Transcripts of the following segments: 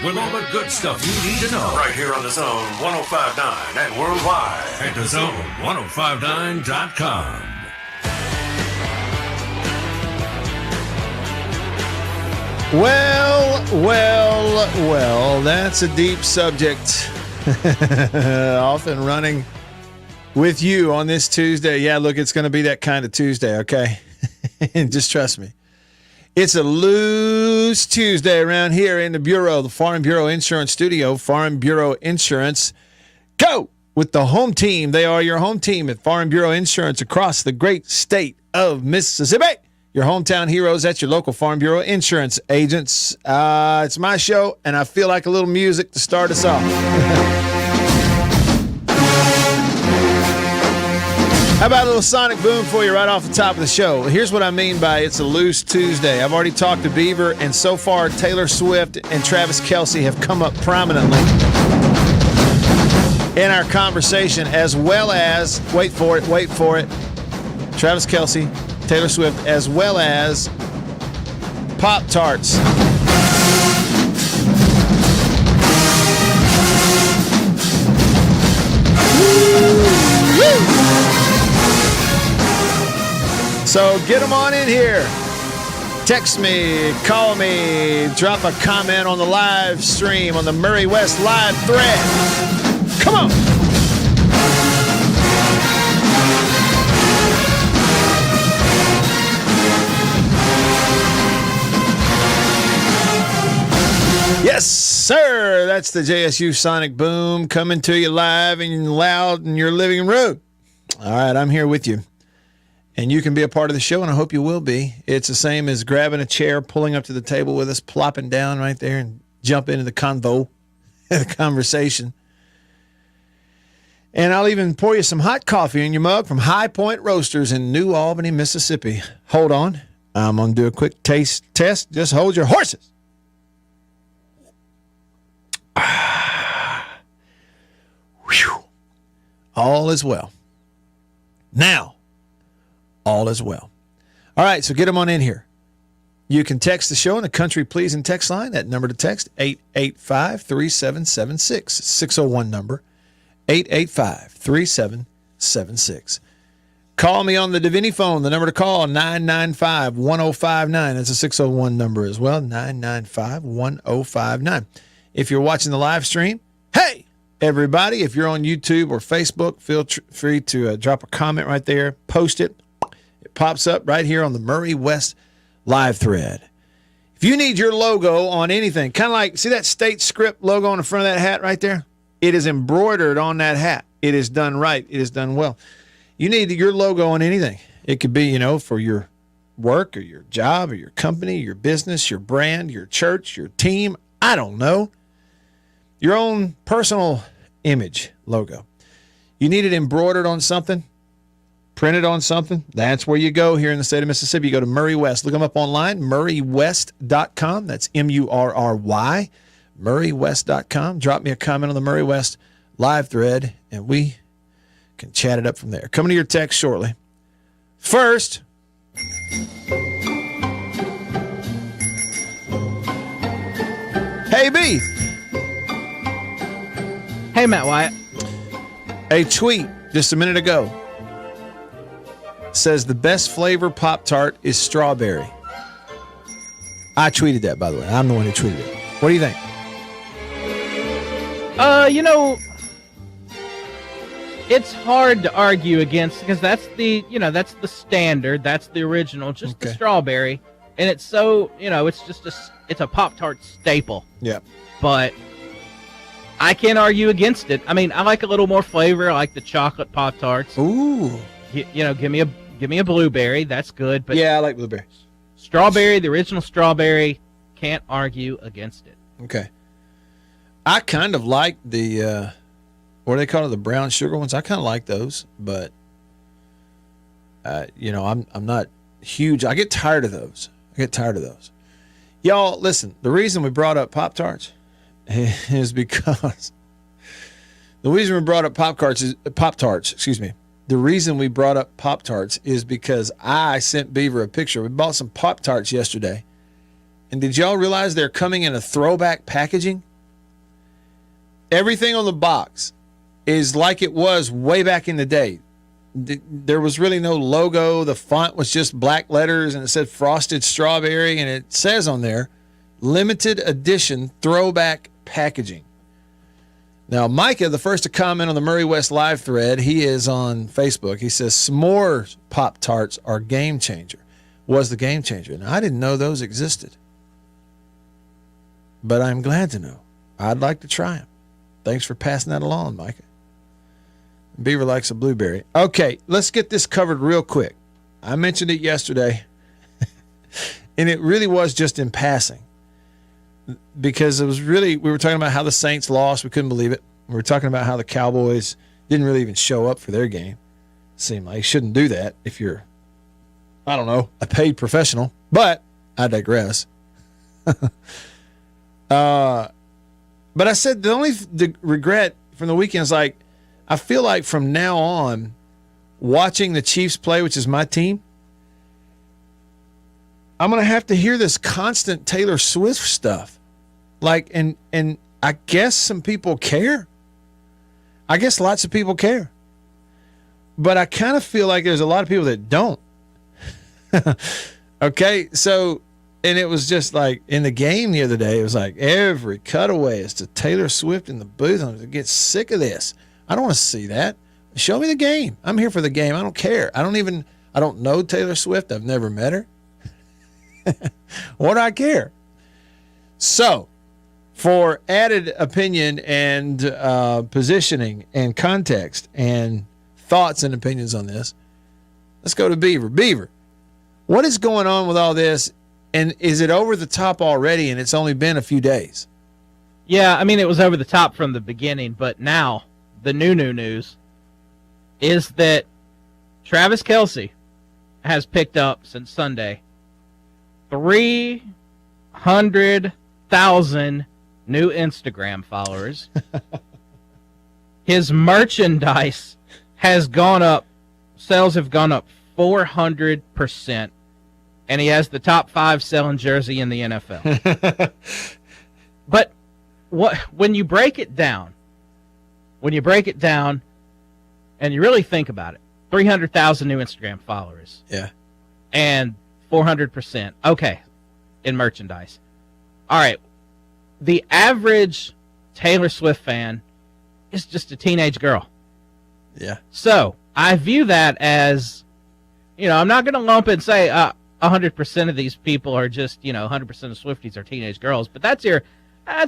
with all the good stuff you need to know. Right here on the Zone 105.9 and worldwide at thezone1059.com. Well, that's a deep subject. Off and running with you on this Tuesday. Yeah, look, it's going to be that kind of Tuesday, okay? Just trust me. It's a loose Tuesday around here in the Bureau, the Farm Bureau Insurance Studio. Farm Bureau Insurance. Go with the home team. They are your home team at Farm Bureau Insurance across the great state of Mississippi. Your hometown heroes at your local Farm Bureau Insurance agents. It's my show, and I feel like a little music to start us off. How about a little sonic boom for you right off the top of the show? Here's what I mean by it's a loose Tuesday. I've already talked to Beaver, and so far Taylor Swift and Travis Kelce have come up prominently in our conversation, as well as, wait for it, Travis Kelce, Taylor Swift, as well as Pop-Tarts. So get them on in here. Text me, call me, drop a comment on the live stream on the Murray West live thread. Come on. Yes, sir. That's the JSU Sonic Boom coming to you live and loud in your living room. All right, I'm here with you. And you can be a part of the show, and I hope you will be. It's the same as grabbing a chair, pulling up to the table with us, plopping down right there, and jump into the convo, the conversation. And I'll even pour you some hot coffee in your mug from High Point Roasters in New Albany, Mississippi. Hold on. I'm going to do a quick taste test. Just hold your horses. Whew. All is well. Now, all is well. All right, so get them on in here. You can text the show on the Country Pleasing text line. That number to text, 885-3776. 601 number, 885-3776. Call me on the Davini phone. The number to call, 995-1059. That's a 601 number as well, 995-1059. If you're watching the live stream, hey, everybody, if you're on YouTube or Facebook, feel free to drop a comment right there, post it. It pops up right here on the Murray West live thread. If you need your logo on anything, kind of like, see that state script logo on the front of that hat right there? It is embroidered on that hat. It is done right. It is done well. You need your logo on anything. It could be, for your work or your job or your company, your business, your brand, your church, your team. I don't know. Your own personal image logo. You need it embroidered on something, printed on something. That's where you go here in the state of Mississippi. You go to Murray West. Look them up online, murraywest.com. That's MURRY, murraywest.com. Drop me a comment on the Murray West live thread, and we can chat it up from there. Coming to your text shortly. First, hey, B. Hey, Matt Wyatt. A tweet just a minute ago says the best flavor Pop-Tart is strawberry. I tweeted that, by the way. I'm the one who tweeted it. What do you think? It's hard to argue against because that's the standard, that's the original, just the strawberry, and it's so, it's a Pop-Tart staple. Yeah. But I can't argue against it. I mean, I like a little more flavor. I like the chocolate Pop-Tarts. Ooh. Give me a blueberry. That's good. But yeah, I like blueberries. Strawberry, the original strawberry, can't argue against it. Okay. I kind of like the, what do they call it, the brown sugar ones? I kind of like those, but, I'm not huge. I get tired of those. Y'all, listen, the reason we brought up Pop-Tarts is because the reason we brought up Pop-Tarts, the reason we brought up Pop-Tarts is because I sent Beaver a picture. We bought some Pop-Tarts yesterday. And did y'all realize they're coming in a throwback packaging? everything on the box is like it was way back in the day. There was really no logo. The font was just black letters, and it said Frosted Strawberry, and it says on there, limited edition throwback packaging. Now, Micah, the first to comment on the Murray West live thread, he is on Facebook. He says, s'mores Pop-Tarts are game changer. Was the game changer. Now, I didn't know those existed, but I'm glad to know. I'd like to try them. Thanks for passing that along, Micah. Beaver likes a blueberry. Okay, let's get this covered real quick. I mentioned it yesterday, and it really was just in passing, because it was really, we were talking about how the Saints lost. We couldn't believe it. We were talking about how the Cowboys didn't really even show up for their game. Seemed like you shouldn't do that if you're, I don't know, a paid professional, but I digress. But I said the only regret from the weekend is, like, I feel like from now on, watching the Chiefs play, which is my team, I'm going to have to hear this constant Taylor Swift stuff. Like, and I guess some people care. I guess lots of people care. But I kind of feel like there's a lot of people that don't. Okay, so, and it was just like in the game the other day, it was like every cutaway is to Taylor Swift in the booth. I'm going to get sick of this. I don't want to see that. Show me the game. I'm here for the game. I don't care. I don't know Taylor Swift. I've never met her. What do I care? So, for added opinion and positioning and context and thoughts and opinions on this, let's go to Beaver. Beaver, what is going on with all this? And is it over the top already and it's only been a few days? Yeah, I mean, it was over the top from the beginning, but now the new news is that Travis Kelce has picked up since Sunday 300,000 new Instagram followers. His merchandise has gone up. Sales have gone up 400%. And he has the top 5 selling jersey in the NFL. But when you break it down, and you really think about it, 300,000 new Instagram followers. Yeah. And 400%. Okay. In merchandise. All right. The average Taylor Swift fan is just a teenage girl. Yeah. So I view that as, I'm not going to lump it and say 100% of these people are just, 100% of Swifties are teenage girls, but that's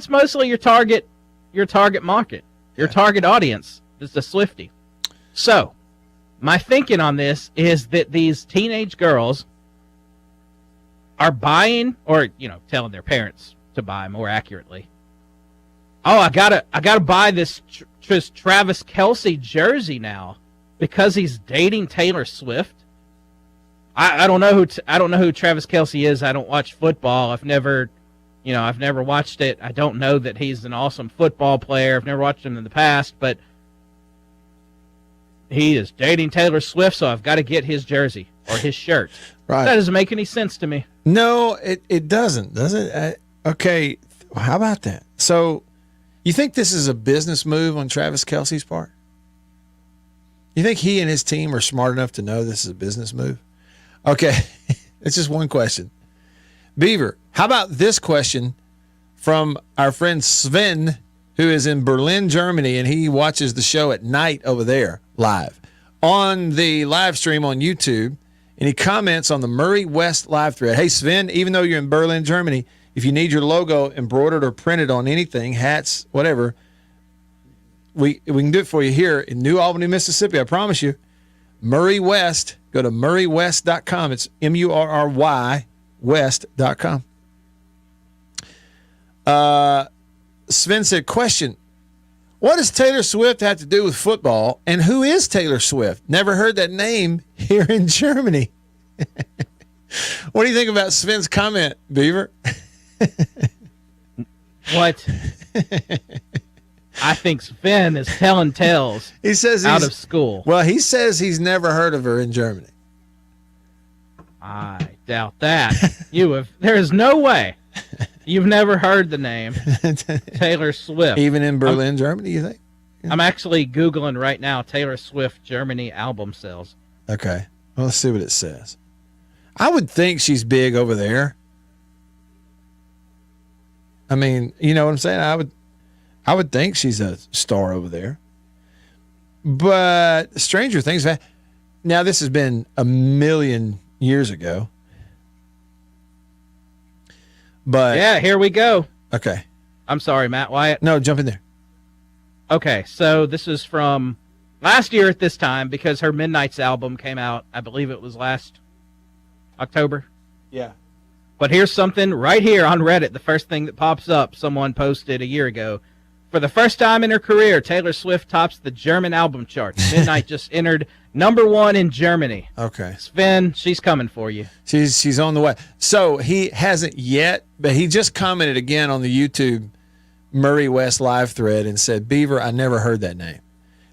mostly your target market, your target audience is the Swiftie. So my thinking on this is that these teenage girls are buying, or telling their parents to buy, more accurately. Oh, I gotta buy this Travis Kelce jersey now because he's dating Taylor Swift. I don't know who Travis Kelce is. I don't watch football. I've never watched it. I don't know that he's an awesome football player. I've never watched him in the past, but he is dating Taylor Swift, so I've got to get his jersey or his shirt. Right. That doesn't make any sense to me. No, it doesn't, does it? Okay, how about that? So, you think this is a business move on Travis Kelce's part? You think he and his team are smart enough to know this is a business move? Okay, it's just one question. Beaver, how about this question from our friend Sven, who is in Berlin, Germany, and he watches the show at night over there live on the live stream on YouTube, and he comments on the Murray West live thread. Hey, Sven, even though you're in Berlin, Germany, if you need your logo embroidered or printed on anything, hats, whatever, we can do it for you here in New Albany, Mississippi. I promise you. Murray West. Go to murraywest.com. It's MURRY West.com. Sven said, question, what does Taylor Swift have to do with football, and who is Taylor Swift? Never heard that name here in Germany. What do you think about Sven's comment, Beaver? What? I think Sven is telling tales. He says out of school. Well, he says he's never heard of her in Germany. I doubt that. There is no way You've never heard the name Taylor Swift. Even in Berlin, Germany, you think? I'm actually Googling right now Taylor Swift Germany album sales. Okay. Well, let's see what it says. I would think she's big over there. I mean, you know what I'm saying? I would think she's a star over there. But Stranger Things, now this has been a million years ago. But yeah, here we go. Okay. I'm sorry, Matt Wyatt. No, jump in there. Okay, so this is from last year at this time because her Midnight's album came out, I believe it was last October. Yeah. But here's something right here on Reddit. The first thing that pops up, someone posted a year ago. For the first time in her career, Taylor Swift tops the German album charts. Midnight just entered #1 in Germany. Okay. Sven, she's coming for you. She's on the way. So he hasn't yet, but he just commented again on the YouTube Murray West live thread and said, Beaver, I never heard that name.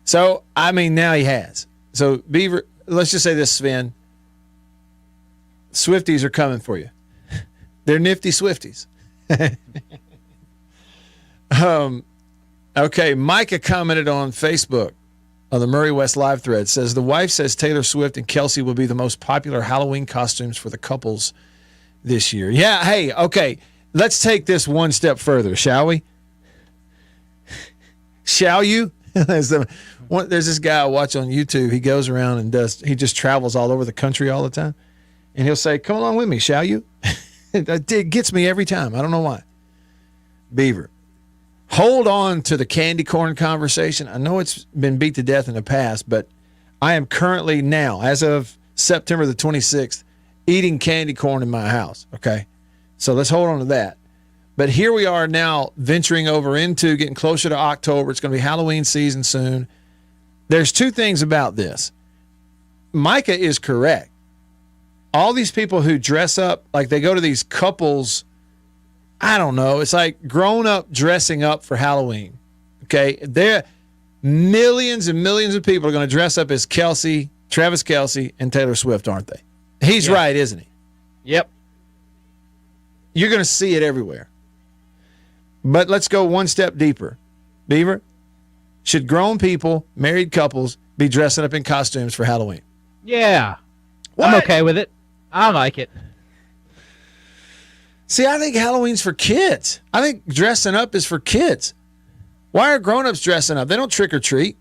So, I mean, now he has. So, Beaver, let's just say this, Sven. Swifties are coming for you. They're nifty Swifties. Okay, Micah commented on Facebook on the Murray West live thread, says, the wife says Taylor Swift and Kelsey will be the most popular Halloween costumes for the couples this year. Yeah, hey, okay, let's take this one step further, shall we? Shall you? There's this guy I watch on YouTube. He goes around and he just travels all over the country all the time. And he'll say, come along with me, shall you? It gets me every time. I don't know why. Beaver, hold on to the candy corn conversation. I know it's been beat to death in the past, but I am currently now, as of September the 26th, eating candy corn in my house, okay? So let's hold on to that. But here we are now venturing over into getting closer to October. It's going to be Halloween season soon. There's two things about this. Micah is correct. All these people who dress up, like they go to these couples, I don't know, it's like grown up dressing up for Halloween. Okay? There millions and millions of people are going to dress up as Travis Kelce, and Taylor Swift, aren't they? He's right, isn't he? Yep. You're going to see it everywhere. But let's go one step deeper. Beaver, should grown people, married couples, be dressing up in costumes for Halloween? Yeah. What? I'm okay with it. I like it. See, I think Halloween's for kids. I think dressing up is for kids. Why are grown-ups dressing up? They don't trick or treat.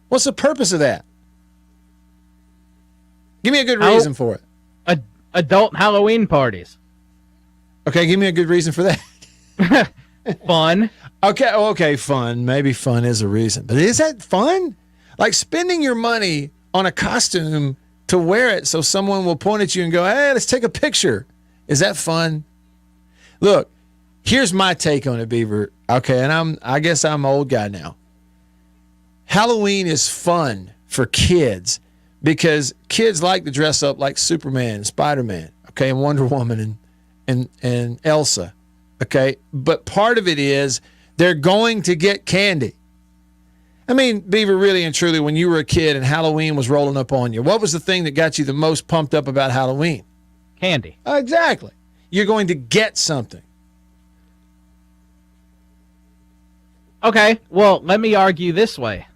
What's the purpose of that? Give me a good reason for it. Adult Halloween parties. Okay, give me a good reason for that. Fun. Okay, fun. Maybe fun is a reason. But is that fun? Like spending your money on a costume to wear it so someone will point at you and go, hey, let's take a picture. Is that fun? Look, here's my take on it, Beaver. Okay, and I guess I'm an old guy now. Halloween is fun for kids because kids like to dress up like Superman and Spider-Man, okay, and Wonder Woman and Elsa, okay? But part of it is they're going to get candy. I mean, Beaver, really and truly, when you were a kid and Halloween was rolling up on you, what was the thing that got you the most pumped up about Halloween? Candy. Exactly. You're going to get something. Okay, well, let me argue this way.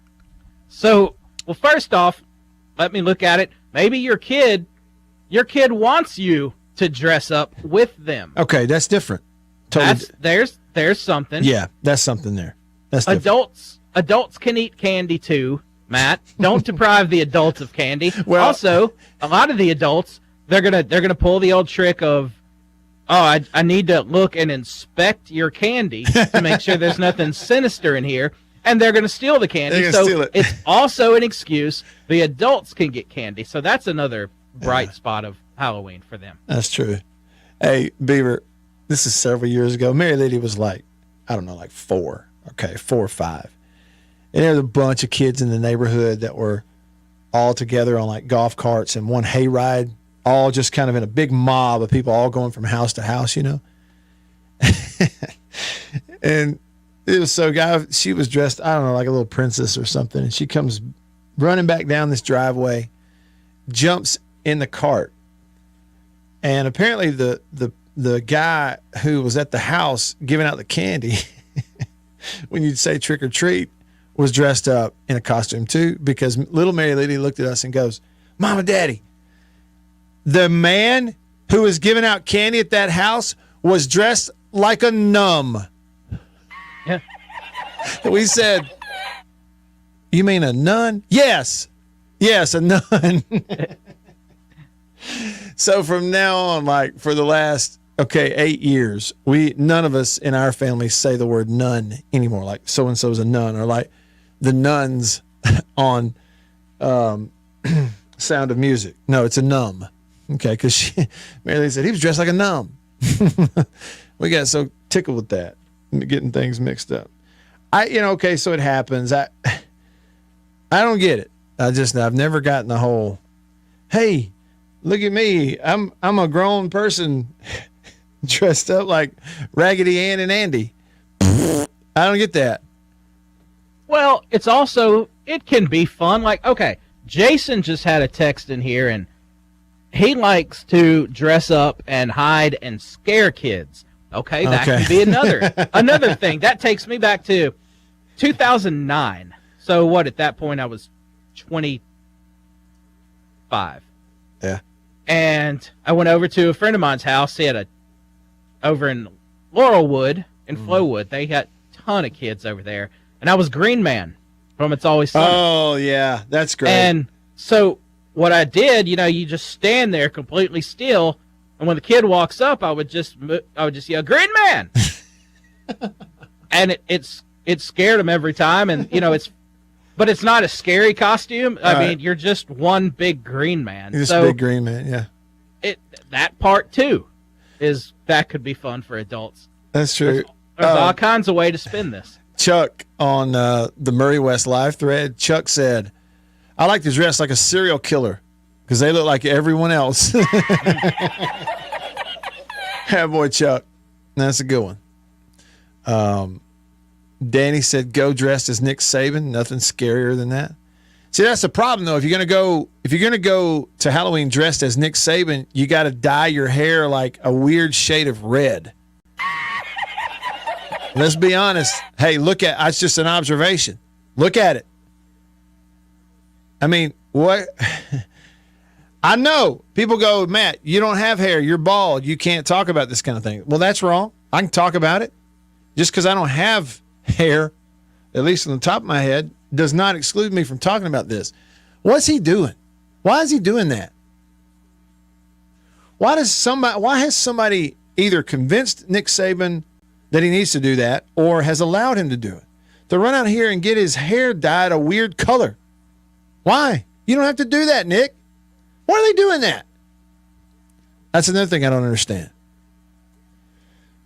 So, well, first off, let me look at it. Maybe your kid wants you to dress up with them. Okay, that's different. Totally. There's something. Yeah, that's something there. That's different. Adults can eat candy too, Matt. Don't deprive the adults of candy. Well, also, a lot of the adults, they're gonna pull the old trick of, oh, I need to look and inspect your candy to make sure there's nothing sinister in here, and they're gonna steal the candy. So it's also an excuse. The adults can get candy. So that's another bright spot of Halloween for them. That's true. Hey, Beaver, this is several years ago. Mary Lady was like, I don't know, like 4 or 5. And there was a bunch of kids in the neighborhood that were all together on like golf carts and one hayride, all just kind of in a big mob of people all going from house to house, you know? And it was she was dressed, I don't know, like a little princess or something. And she comes running back down this driveway, jumps in the cart. And apparently the the guy who was at the house giving out the candy, when you'd say trick or treat, was dressed up in a costume too, because little Mary Lily looked at us and goes, Mama, Daddy, the man who was giving out candy at that house was dressed like a nun. Yeah. We said, you mean a nun? Yes, a nun. So from now on, like for the last 8 years, none of us in our family say the word nun anymore. Like so and so's a nun, or like the nuns on Sound of Music. No, it's a numb. Okay, because Mary Lee said he was dressed like a numb. We got so tickled with that, getting things mixed up. So it happens. I don't get it. I've never gotten the whole, hey, look at me. I'm a grown person dressed up like Raggedy Ann and Andy. I don't get that. Well, it can be fun. Like, okay, Jason just had a text in here, and he likes to dress up and hide and scare kids. Okay, that can be another thing. That takes me back to 2009. So at that point I was 25. Yeah. And I went over to a friend of mine's house. He had over in Laurelwood in Flowood. They had a ton of kids over there. And I was Green Man from It's Always Sunny. Oh, yeah. That's great. And so what I did, you just stand there completely still. And when the kid walks up, I would just yell, Green Man. And it scared him every time. And, but it's not a scary costume. I mean, you're just one big green man. You're just a big green man, yeah. That part, too, that could be fun for adults. That's true. There's all kinds of ways to spin this. Chuck on the Murray West live thread, Chuck said, I like to dress like a serial killer because they look like everyone else. Yeah, boy, Chuck. That's a good one. Danny said, go dressed as Nick Saban. Nothing scarier than that. See, that's the problem, though. If you're gonna go to Halloween dressed as Nick Saban, you got to dye your hair like a weird shade of red. Let's be honest. Hey, it's just an observation. Look at it. I mean, what? I know people go, Matt, you don't have hair. You're bald. You can't talk about this kind of thing. Well, that's wrong. I can talk about it. Just because I don't have hair, at least on the top of my head, does not exclude me from talking about this. What's he doing? Why is he doing that? Why has somebody either convinced Nick Saban that he needs to do that or has allowed him to do it? To run out here and get his hair dyed a weird color. Why? You don't have to do that, Nick. Why are they doing that? That's another thing I don't understand.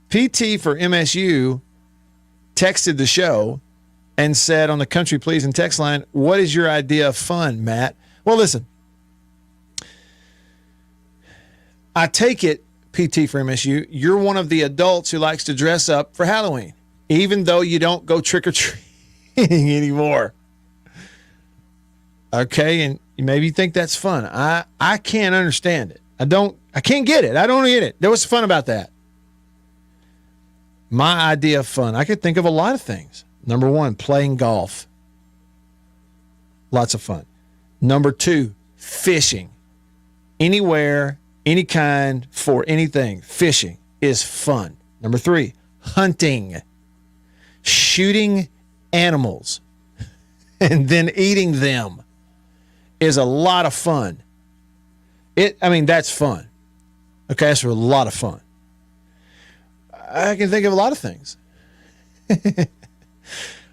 PT for MSU texted the show and said on the Country Pleasing text line, what is your idea of fun, Matt? Well, listen. I take it, PT for MSU, you're one of the adults who likes to dress up for Halloween, even though you don't go trick-or-treating anymore. Okay, and maybe you think that's fun. I can't understand it. I can't get it. I don't get it. What's fun about that? My idea of fun, I could think of a lot of things. Number one, playing golf. Lots of fun. Number two, fishing. Anywhere, any kind, for anything. Fishing is fun. Number three, hunting. Shooting animals and then eating them is a lot of fun. That's fun. Okay, that's a lot of fun. I can think of a lot of things.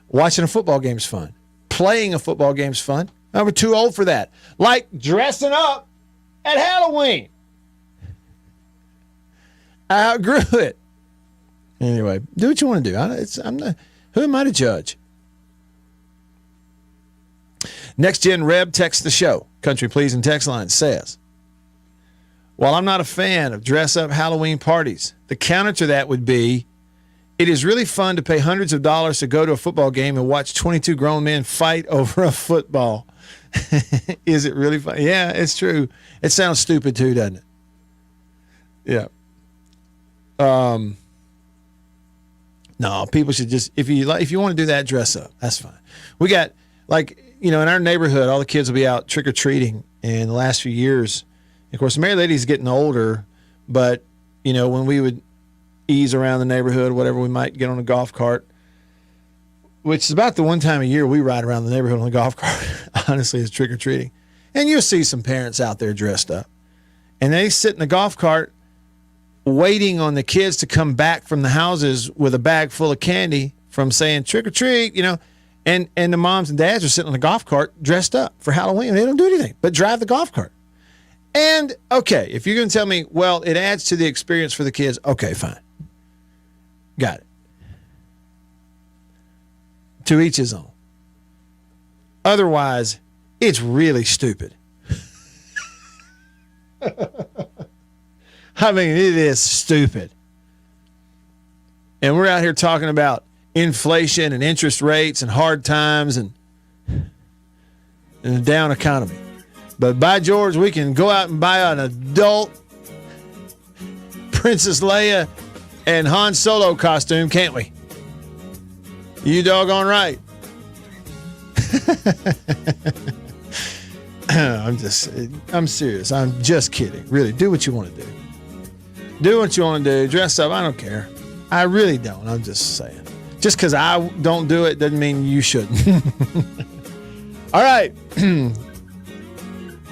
Watching a football game is fun. Playing a football game is fun. We're too old for that. Like dressing up at Halloween. I outgrew it. Anyway, do what you want to do. Who am I to judge? Next Gen Reb texts the show. Country Pleasing text line says, while I'm not a fan of dress-up Halloween parties, the counter to that would be, it is really fun to pay hundreds of dollars to go to a football game and watch 22 grown men fight over a football. Is it really fun? Yeah, it's true. It sounds stupid too, doesn't it? Yeah. No, people should just if you want to do that, dress up. That's fine. We got in our neighborhood, all the kids will be out trick or treating. In the last few years, of course, Mary Lady's getting older, but when we would ease around the neighborhood, whatever, we might get on a golf cart, which is about the one time a year we ride around the neighborhood on a golf cart. Honestly, is trick or treating, and you'll see some parents out there dressed up, and they sit in the golf cart waiting on the kids to come back from the houses with a bag full of candy from saying trick or treat, and the moms and dads are sitting on the golf cart dressed up for Halloween. They don't do anything but drive the golf cart. And, okay, if you're going to tell me, well, it adds to the experience for the kids, okay, fine. Got it. To each his own. Otherwise, it's really stupid. I mean, it is stupid. And we're out here talking about inflation and interest rates and hard times and a down economy. But by George, we can go out and buy an adult Princess Leia and Han Solo costume, can't we? You doggone right. I'm serious. I'm just kidding. Really, do what you want to do. Do what you want to do. Dress up. I don't care. I really don't. I'm just saying. Just because I don't do it doesn't mean you shouldn't. All right.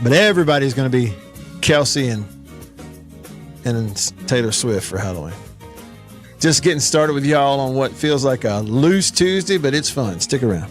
But everybody's going to be Kelsey and Taylor Swift for Halloween. Just getting started with y'all on what feels like a loose Tuesday, but it's fun. Stick around.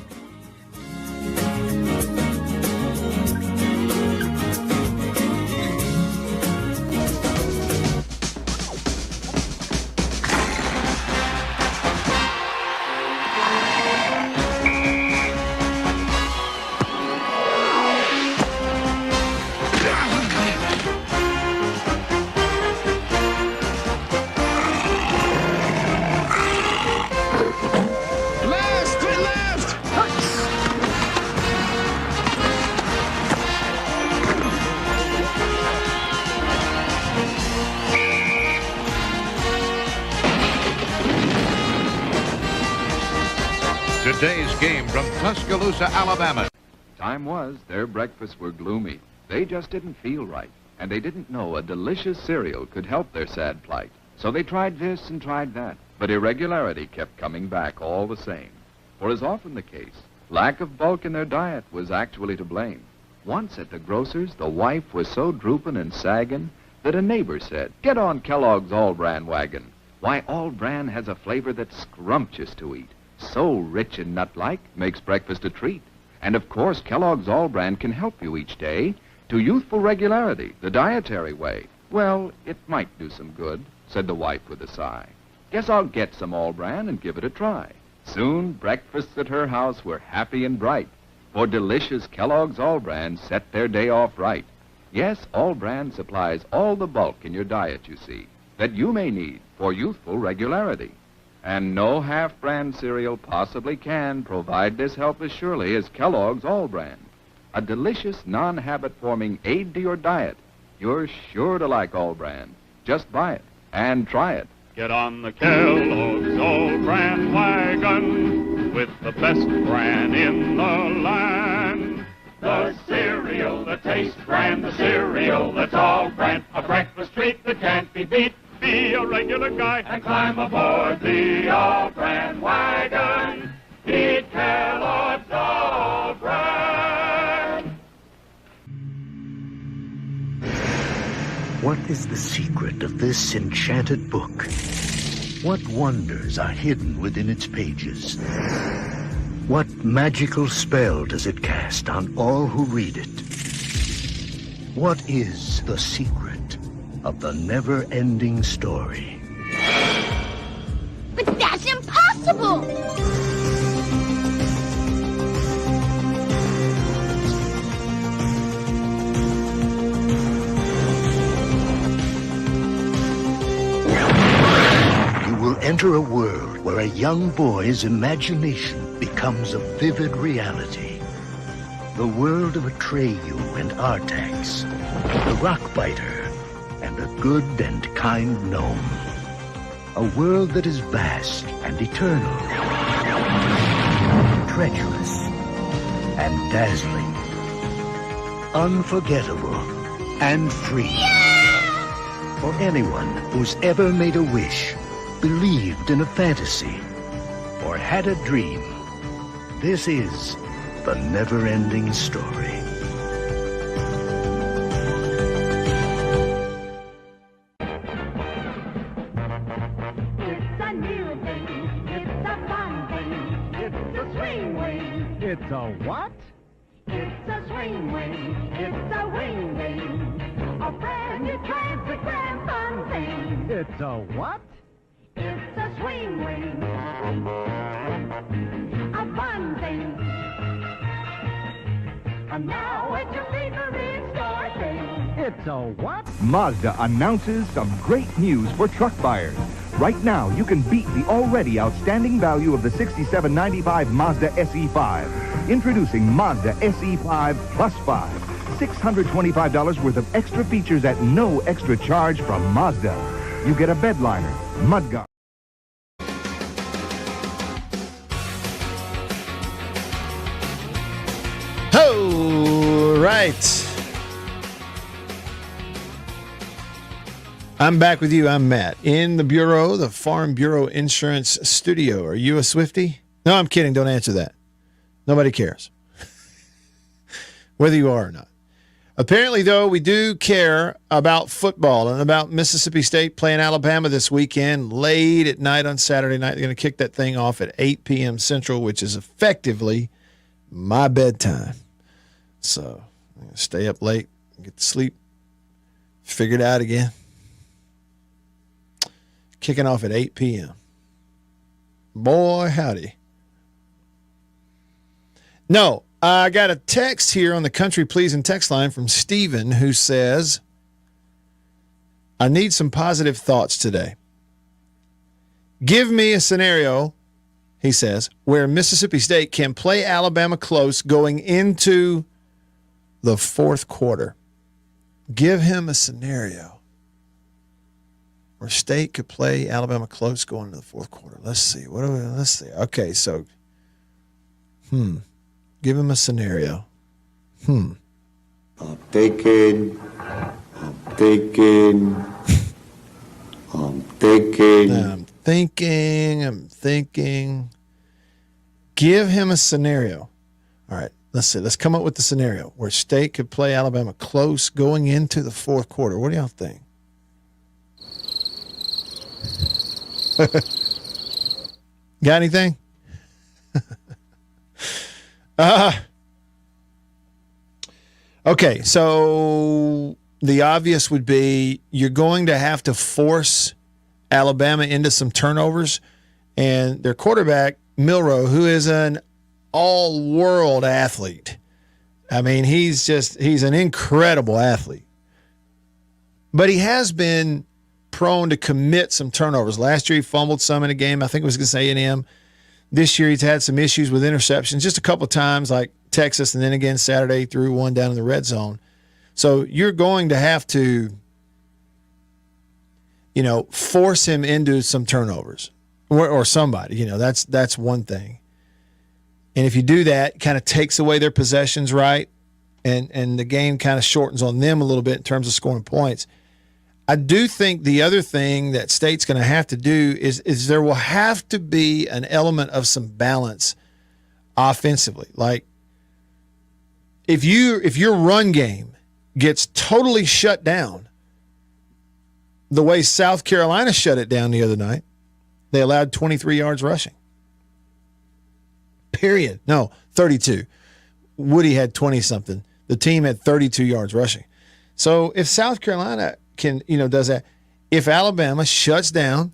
Today's game from Tuscaloosa, Alabama. Time was their breakfasts were gloomy. They just didn't feel right, and they didn't know a delicious cereal could help their sad plight. So they tried this and tried that, but irregularity kept coming back all the same. For as often the case, lack of bulk in their diet was actually to blame. Once at the grocer's, the wife was so drooping and sagging that a neighbor said, "Get on Kellogg's All-Bran wagon. Why, All-Bran has a flavor that's scrumptious to eat. So rich and nut-like, makes breakfast a treat. And of course, Kellogg's All-Bran can help you each day to youthful regularity, the dietary way." "Well, it might do some good," said the wife with a sigh. "Guess I'll get some All-Bran and give it a try." Soon, breakfasts at her house were happy and bright, for delicious Kellogg's All-Bran set their day off right. Yes, All-Bran supplies all the bulk in your diet, you see, that you may need for youthful regularity. And no half-brand cereal possibly can provide this help as surely as Kellogg's All-Bran. A delicious, non-habit-forming aid to your diet. You're sure to like All-Bran. Just buy it and try it. Get on the Kellogg's All-Bran wagon with the best bran in the land. The cereal that tastes bran, the cereal that's All-Bran, a breakfast treat that can't be beat. Be a regular guy and climb aboard the All-Bran wagon. Eat Kellogg's All-Bran. What is the secret of this enchanted book? What wonders are hidden within its pages? What magical spell does it cast on all who read it? What is the secret of the never-ending story? But that's impossible! You will enter a world where a young boy's imagination becomes a vivid reality. The world of Atreyu and Artax, the Rockbiter, and a good and kind gnome. A world that is vast and eternal, treacherous and dazzling, unforgettable and free. For anyone who's ever made a wish, believed in a fantasy, or had a dream, this is the never-ending story. It's a new thing. It's a fun thing. It's a swing wing. It's a what? It's a swing wing. It's a wing wing. A brand new transparent fun thing. It's a what? It's a swing wing. A fun thing. And now it's your favorite store thing. It's a what? Mazda announces some great news for truck buyers. Right now, you can beat the already outstanding value of the $67.95 Mazda SE5. Introducing Mazda SE5 Plus 5. $625 worth of extra features at no extra charge from Mazda. You get a bed liner, mudguard. All right. I'm back with you. I'm Matt in the Bureau, the Farm Bureau Insurance Studio. Are you a Swiftie? No, I'm kidding. Don't answer that. Nobody cares. Whether you are or not. Apparently, though, we do care about football and about Mississippi State playing Alabama this weekend, late at night on Saturday night. They're going to kick that thing off at 8 p.m. Central, which is effectively my bedtime. So I'm going to stay up late, get to sleep, figure it out again. Kicking off at 8 p.m. Boy, howdy. No, I got a text here on the Country Pleasing text line from Steven who says, I need some positive thoughts today. Give me a scenario, he says, where Mississippi State can play Alabama close going into the fourth quarter. Give him a scenario where State could play Alabama close going into the fourth quarter. Let's see. Let's see. Okay, so, give him a scenario. I'm thinking. Give him a scenario. All right, let's see. Let's come up with the scenario where State could play Alabama close going into the fourth quarter. What do y'all think? Got anything? Okay, so the obvious would be you're going to have to force Alabama into some turnovers, and their quarterback, Milroe, who is an all-world athlete. I mean, he's an incredible athlete. But he has been prone to commit some turnovers. Last year he fumbled some in a game. I think it was against A&M. This year he's had some issues with interceptions just a couple of times, like Texas, and then again Saturday he threw one down in the red zone. So you're going to have to, force him into some turnovers or somebody. That's one thing. And if you do that, it kind of takes away their possessions, right? And the game kind of shortens on them a little bit in terms of scoring points. I do think the other thing that State's going to have to do is there will have to be an element of some balance offensively. Like if your run game gets totally shut down the way South Carolina shut it down the other night, they allowed 23 yards rushing. Period. No, 32. Woody had 20-something. The team had 32 yards rushing. So if South Carolina does that, if Alabama shuts down,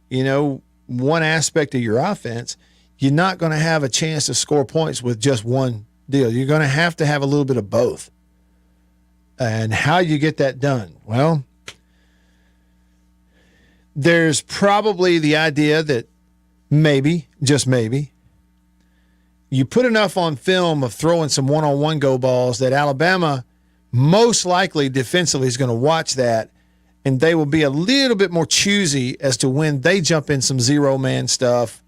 one aspect of your offense, you're not going to have a chance to score points with just one deal. You're going to have a little bit of both. And how you get that done? Well, there's probably the idea that maybe, just maybe, you put enough on film of throwing some one-on-one go balls that Alabama most likely defensively is going to watch that and they will be a little bit more choosy as to when they jump in some zero-man stuff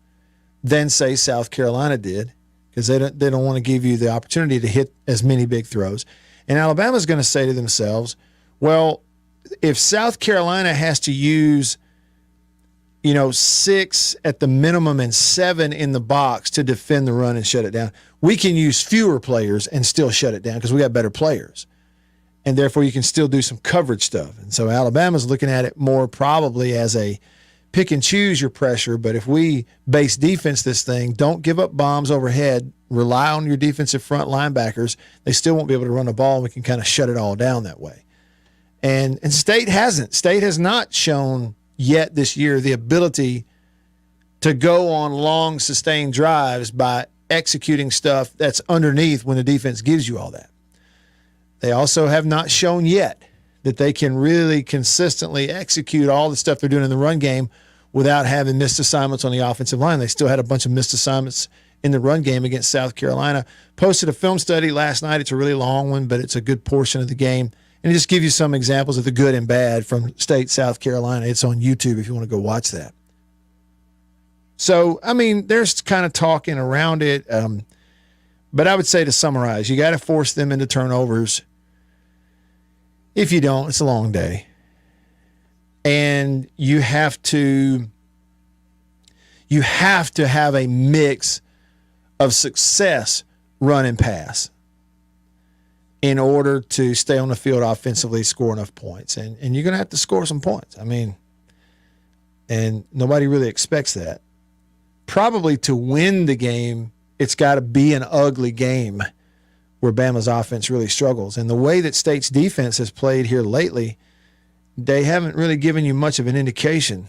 than, say, South Carolina did, because they don't want to give you the opportunity to hit as many big throws. And Alabama's going to say to themselves, well, if South Carolina has to use, 6 at the minimum and 7 in the box to defend the run and shut it down, we can use fewer players and still shut it down because we got better players. And therefore you can still do some coverage stuff. And so Alabama's looking at it more probably as a pick and choose your pressure, but if we base defense this thing, don't give up bombs overhead, rely on your defensive front linebackers, they still won't be able to run the ball, and we can kind of shut it all down that way. And State hasn't. State has not shown yet this year the ability to go on long, sustained drives by executing stuff that's underneath when the defense gives you all that. They also have not shown yet that they can really consistently execute all the stuff they're doing in the run game without having missed assignments on the offensive line. They still had a bunch of missed assignments in the run game against South Carolina. Posted a film study last night. It's a really long one, but it's a good portion of the game. And it just gives you some examples of the good and bad from State, South Carolina. It's on YouTube if you want to go watch that. So, there's kind of talking around it. But I would say, to summarize, you got to force them into turnovers. If you don't, it's a long day. And you have to have a mix of success, run and pass, in order to stay on the field offensively, score enough points. And you're going to have to score some points. And nobody really expects that. Probably to win the game, it's got to be an ugly game where Bama's offense really struggles. And the way that State's defense has played here lately, they haven't really given you much of an indication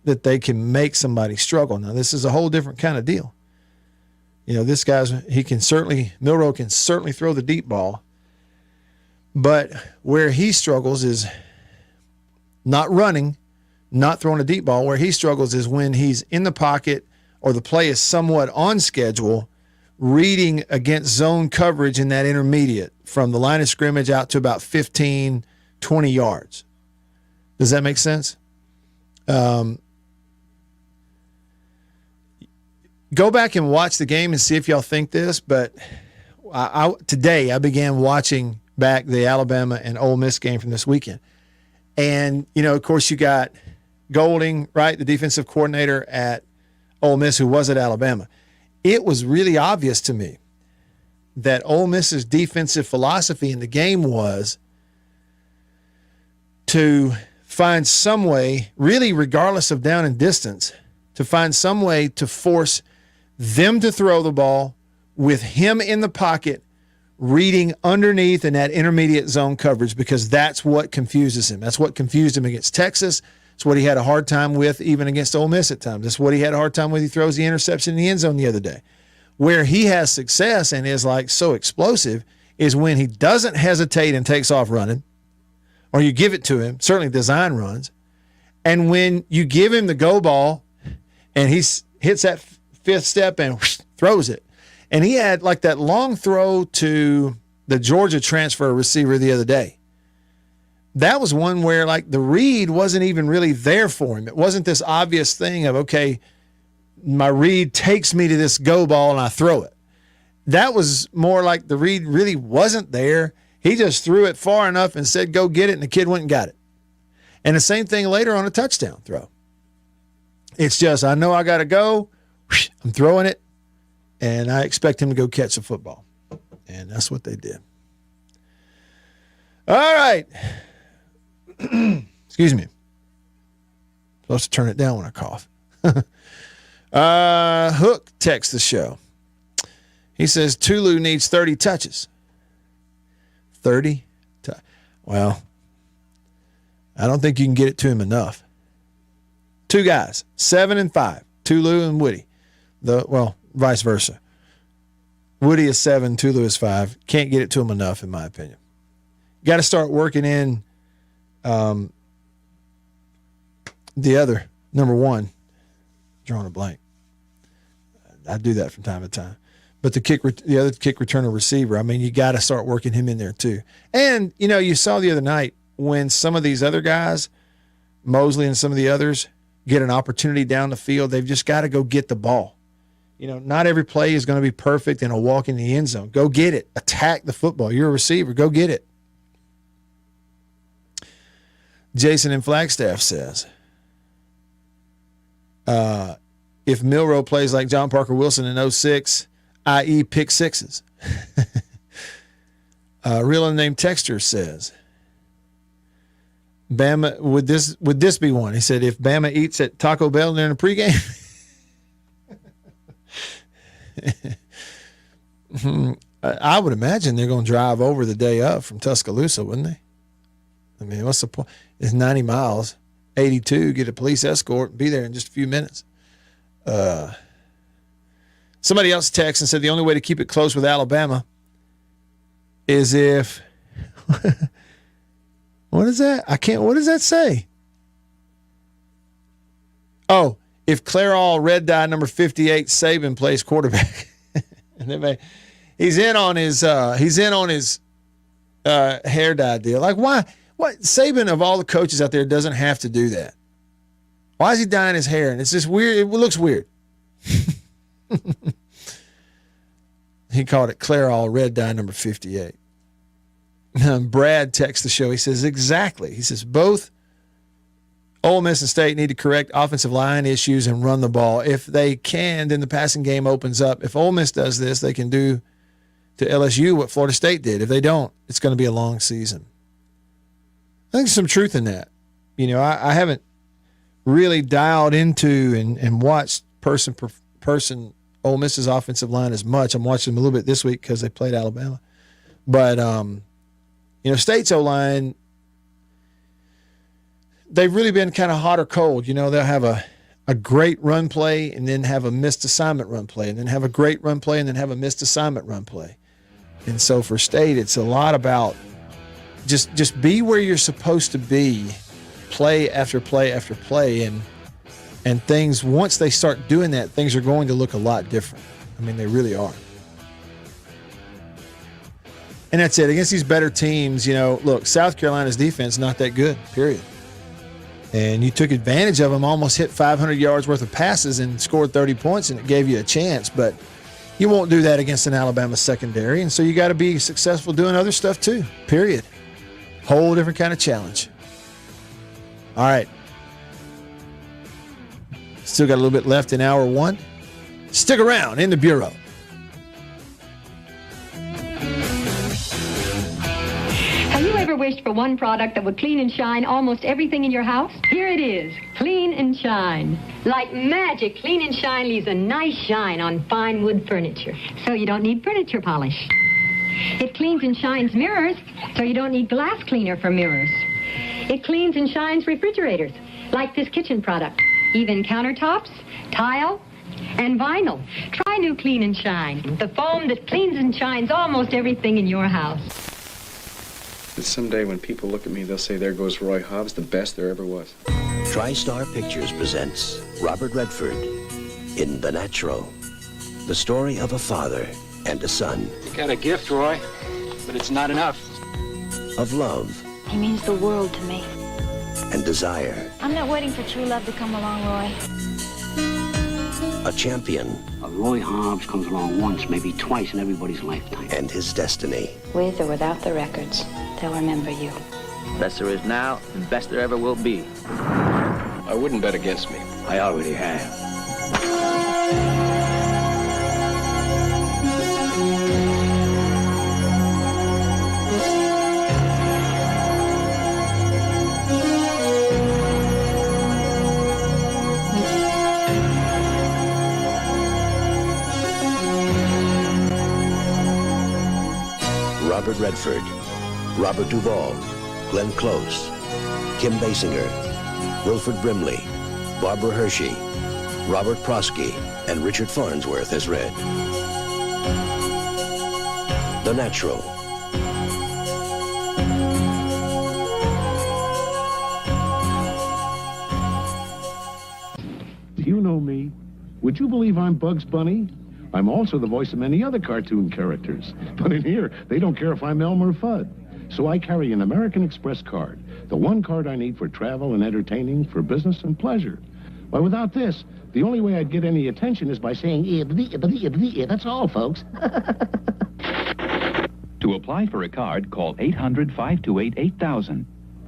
that they can make somebody struggle. Now, this is a whole different kind of deal. This guy's, Milroe can certainly throw the deep ball, but where he struggles is not running, not throwing a deep ball. Where he struggles is when he's in the pocket or the play is somewhat on schedule, reading against zone coverage in that intermediate from the line of scrimmage out to about 15, 20 yards. Does that make sense? Go back and watch the game and see if y'all think this, but today I began watching back the Alabama and Ole Miss game from this weekend. And, of course, you got Golding, right, the defensive coordinator at Ole Miss, who was at Alabama. It was really obvious to me that Ole Miss's defensive philosophy in the game was to find some way, really regardless of down and distance, to find some way to force them to throw the ball with him in the pocket, reading underneath in that intermediate zone coverage, because that's what confuses him. That's what confused him against Texas. It's what he had a hard time with even against Ole Miss at times. That's what he had a hard time with. He throws the interception in the end zone the other day. Where he has success and is so explosive is when he doesn't hesitate and takes off running, or you give it to him, certainly design runs, and when you give him the go ball and he hits that fifth step and throws it. And he had that long throw to the Georgia transfer receiver the other day. That was one where the read wasn't even really there for him. It wasn't this obvious thing of, okay, my read takes me to this go ball and I throw it. That was more like the read really wasn't there. He just threw it far enough and said, go get it, and the kid went and got it. And the same thing later on a touchdown throw. It's just, I know I got to go. I'm throwing it, and I expect him to go catch the football. And that's what they did. All right. Excuse me. Supposed to turn it down when I cough. Hook texts the show. He says Tulu needs 30 touches. 30? Well, I don't think you can get it to him enough. Two guys, 7 and 5, Tulu and Woody. Vice versa. Woody is 7, Tulu is 5. Can't get it to him enough, in my opinion. Got to start working in the other, number 1, drawing a blank. I do that from time to time. But the other kick returner receiver, you got to start working him in there too. And, you saw the other night, when some of these other guys, Mosley and some of the others, get an opportunity down the field, they've just got to go get the ball. You know, not every play is going to be perfect and a walk in the end zone. Go get it. Attack the football. You're a receiver. Go get it. Jason in Flagstaff says, if Milroe plays like John Parker Wilson in 06, i.e. pick sixes. Real unnamed texter says, Bama, would this be one? He said, if Bama eats at Taco Bell during the pregame, I would imagine they're going to drive over the day of from Tuscaloosa, wouldn't they? I mean, what's the point? It's 90 miles, 82, get a police escort, and be there in just a few minutes. Somebody else texted and said the only way to keep it close with Alabama is if what is that? What does that say? Oh, if Clairol red dye number 58 Saban plays quarterback. And he's in on his hair dye deal. Like, why? What Saban of all the coaches out there doesn't have to do that? Why is he dyeing his hair? And it's just weird. It looks weird. He called it Clairol red dye number 58. Brad texts the show. He says, exactly. He says, both Ole Miss and State need to correct offensive line issues and run the ball. If they can, then the passing game opens up. If Ole Miss does this, they can do to LSU what Florida State did. If they don't, it's going to be a long season. I think there's some truth in that. You know, I haven't really dialed into and watched person Ole Miss's offensive line as much. I'm watching them a little bit this week because they played Alabama. But, you know, State's O-line, they've really been kind of hot or cold. You know, they'll have a great run play and then have a missed assignment run play and then have a great run play and then have a missed assignment run play. And so for State, it's a lot about just be where you're supposed to be, play after play after play, and things, once they start doing that, things are going to look a lot different. I mean, they really are. And that's it. Against these better teams, you know, look, South Carolina's defense not that good, period. And you took advantage of them, almost hit 500 yards worth of passes and scored 30 points, and it gave you a chance. But you won't do that against an Alabama secondary, and so you got to be successful doing other stuff too, period. Whole different kind of challenge. All right. Still got a little bit left in hour one. Stick around in the Bureau. Have you ever wished for one product that would clean and shine almost everything in your house? Here it is, Clean and Shine. Like magic, Clean and Shine leaves a nice shine on fine wood furniture, so you don't need furniture polish. It cleans and shines mirrors, so you don't need glass cleaner for mirrors. It cleans and shines refrigerators, like this kitchen product, even countertops, tile, and vinyl. Try new Clean and Shine, the foam that cleans and shines almost everything in your house. Someday when people look at me, they'll say, there goes Roy Hobbs, the best there ever was. TriStar Pictures presents Robert Redford in The Natural, the story of a father and a son. You got a gift, Roy, but it's not enough. Of love. He means the world to me. And desire. I'm not waiting for true love to come along, Roy. A champion. Roy Hobbs comes along once, maybe twice in everybody's lifetime. And his destiny. With or without the records, they'll remember you. Best there is now, and best there ever will be. I wouldn't bet against me. I already have. Robert Redford, Robert Duvall, Glenn Close, Kim Basinger, Wilford Brimley, Barbara Hershey, Robert Prosky, and Richard Farnsworth as read. The Natural. Do you know me? Would you believe I'm Bugs Bunny? I'm also the voice of many other cartoon characters. But in here, they don't care if I'm Elmer Fudd. So I carry an American Express card The one card I need for travel and entertaining, for business and pleasure. Why, without this, the only way I'd get any attention is by saying, that's all, folks. To apply for a card, call 800-528-8000.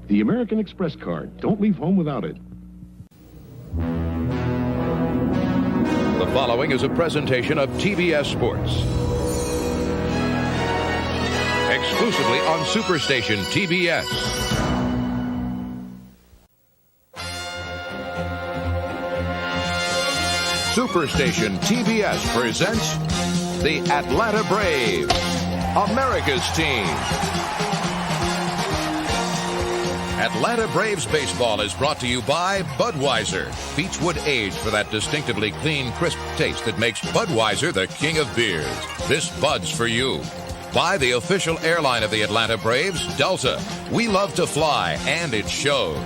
The American Express card. Don't leave home without it. The following is a presentation of TBS Sports. Exclusively on Superstation TBS. Superstation TBS presents the Atlanta Braves, America's team. Atlanta Braves baseball is brought to you by Budweiser. Beechwood aged for that distinctively clean, crisp taste that makes Budweiser the king of beers. This Bud's for you. By the official airline of the Atlanta Braves, Delta. We love to fly, and it shows.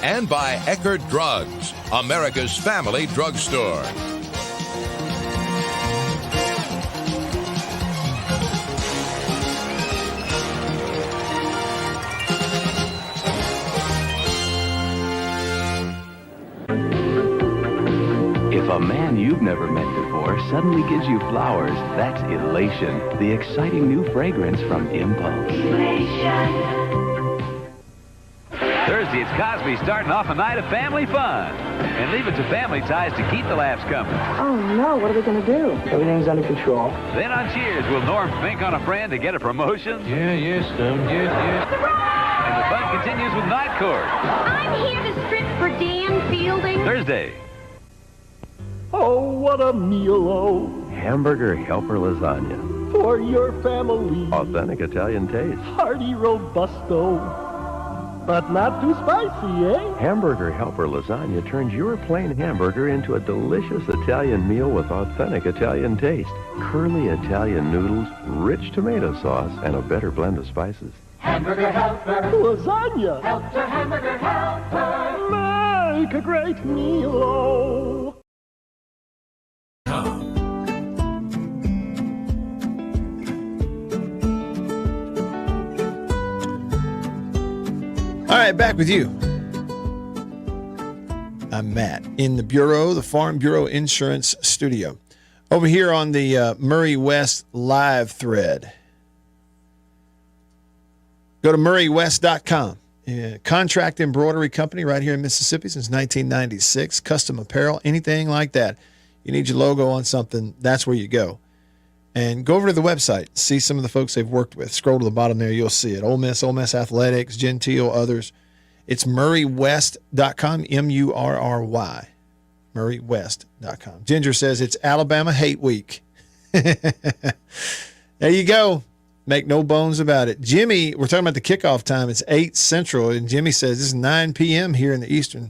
And by Eckerd Drugs, America's family drugstore. If a man you've never met before suddenly gives you flowers, that's elation. The exciting new fragrance from Impulse. Thursday, it's Cosby starting off a night of family fun. And leave it to Family Ties to keep the laughs coming. Oh, no. What are we going to do? Everything's under control. Then on Cheers, will Norm think on a friend to get a promotion? Yes, yes. And the fun continues with Night Court. I'm here to strip for Dan Fielding. Thursday. Oh, what a meal, oh. Hamburger Helper Lasagna. For your family. Authentic Italian taste. Hearty Robusto. But not too spicy, eh? Hamburger Helper Lasagna turns your plain hamburger into a delicious Italian meal with authentic Italian taste. Curly Italian noodles, rich tomato sauce, and a better blend of spices. Hamburger Helper. Lasagna. Helper, Hamburger Helper. Make a great meal, oh. All right, back with you. I'm Matt in the Bureau, the Farm Bureau Insurance Studio. Over here on the Murray West live thread. Go to murraywest.com. Contract embroidery company right here in Mississippi since 1996. Custom apparel, anything like that. You need your logo on something, that's where you go. And go over to the website, see some of the folks they've worked with. Scroll to the bottom there, you'll see it. Ole Miss Athletics, Gentile, others. It's murraywest.com, M-U-R-R-Y, murraywest.com. Ginger says it's Alabama Hate Week. There you go. Make no bones about it. Jimmy, we're talking about the kickoff time. It's 8 Central, and Jimmy says this is 9 p.m. here in the Eastern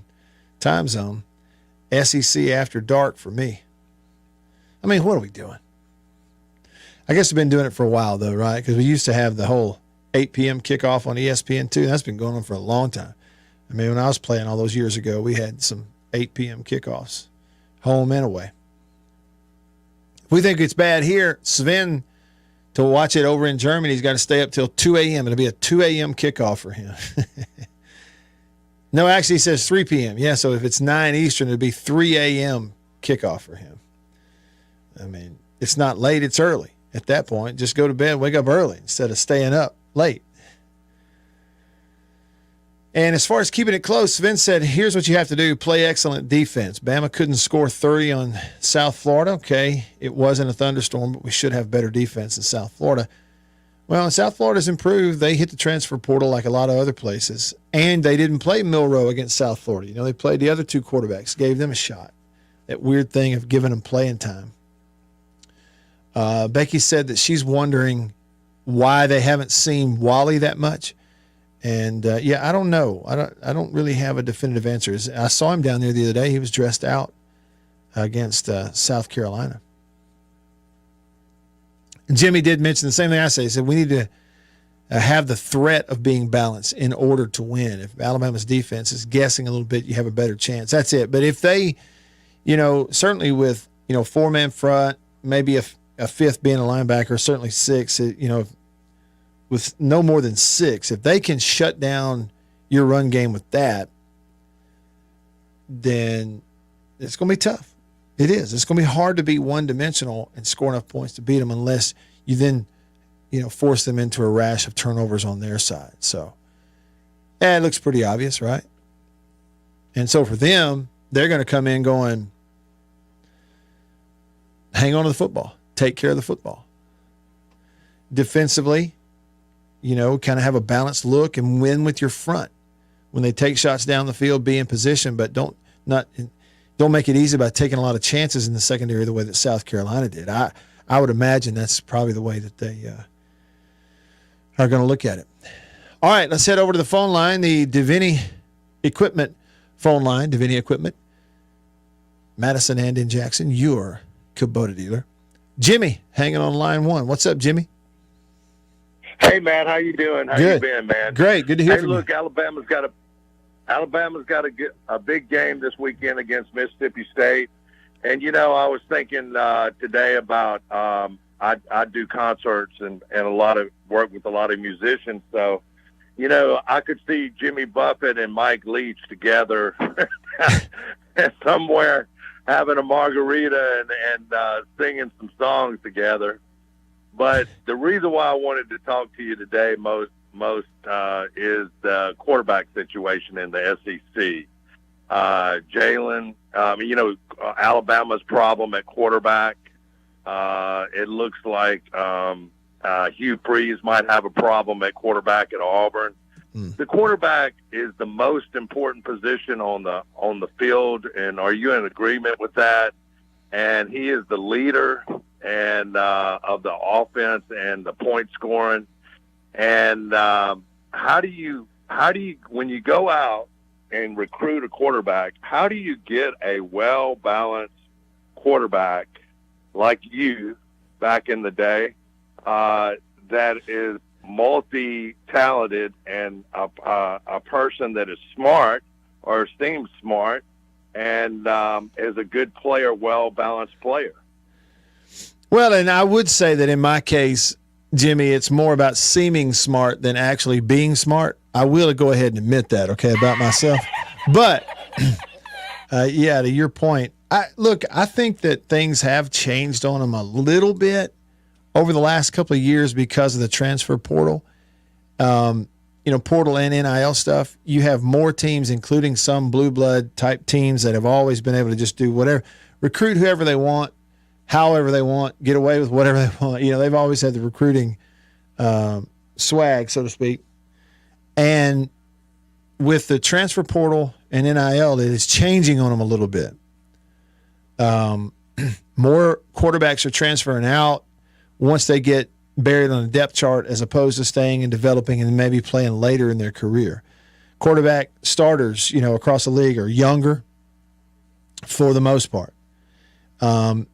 time zone. SEC after dark for me. I mean, what are we doing? I guess we've been doing it for a while, though, right? Because we used to have the whole 8 p.m. kickoff on ESPN2. That's been going on for a long time. I mean, when I was playing all those years ago, we had some 8 p.m. kickoffs, home and away. If we think it's bad here, Sven, to watch it over in Germany, he's got to stay up till 2 a.m. It'll be a 2 a.m. kickoff for him. No, actually, he says 3 p.m. Yeah, so if it's 9 Eastern, it'll be 3 a.m. kickoff for him. I mean, it's not late, it's early. At that point, just go to bed, wake up early instead of staying up late. And as far as keeping it close, Vince said, here's what you have to do. Play excellent defense. Bama couldn't score 30 on South Florida. Okay, it wasn't a thunderstorm, but we should have better defense in South Florida. Well, South Florida's improved. They hit the transfer portal like a lot of other places. And they didn't play Milroe against South Florida. You know, they played the other two quarterbacks, gave them a shot. That weird thing of giving them playing time. Becky said that she's wondering why they haven't seen Wally that much. And I don't know. I don't really have a definitive answer. I saw him down there the other day. He was dressed out against South Carolina. And Jimmy did mention the same thing I say. He said we need to have the threat of being balanced in order to win. If Alabama's defense is guessing a little bit, you have a better chance. That's it. But if they, certainly with 4-man front, maybe a fifth being a linebacker, certainly 6, with no more than 6, if they can shut down your run game with that, then it's going to be tough. It is. It's going to be hard to be one-dimensional and score enough points to beat them unless you then, force them into a rash of turnovers on their side. So, it looks pretty obvious, right? And so for them, they're going to come in going, hang on to the football, take care of the football. Defensively, kind of have a balanced look and win with your front. When they take shots down the field, be in position, but don't make it easy by taking a lot of chances in the secondary the way that South Carolina did. I would imagine that's probably the way that they are going to look at it. All right, let's head over to the phone line, the Davini Equipment phone line, Davini Equipment, Madison and in Jackson, your Kubota dealer. Jimmy, hanging on line 1. What's up, Jimmy? Hey, man, how you doing? How Good. you been, man? Great, good to hear from you. Hey, look, you. Alabama's got a big game this weekend against Mississippi State, and I was thinking today about I do concerts and a lot of work with a lot of musicians, so I could see Jimmy Buffett and Mike Leach together somewhere having a margarita and singing some songs together. But the reason why I wanted to talk to you today most is the quarterback situation in the SEC. Jalen, Alabama's problem at quarterback. It looks like Hugh Freeze might have a problem at quarterback at Auburn. The quarterback is the most important position on the field, and are you in agreement with that? And he is the leader and of the offense and the point scoring. And how do you when you go out and recruit a quarterback, how do you get a well-balanced quarterback like you back in the day that is multi-talented and a person that is smart or seems smart and is a good player, well-balanced player? Well, and I would say that in my case, Jimmy, it's more about seeming smart than actually being smart. I will go ahead and admit that, okay, about myself. But, yeah, to your point, I think that things have changed on them a little bit over the last couple of years because of the transfer portal. Portal and NIL stuff. You have more teams, including some blue blood type teams that have always been able to just do whatever, recruit whoever they want, however they want, get away with whatever they want. They've always had the recruiting swag, so to speak. And with the transfer portal and NIL, it is changing on them a little bit. More quarterbacks are transferring out once they get buried on a depth chart as opposed to staying and developing and maybe playing later in their career. Quarterback starters, across the league are younger for the most part.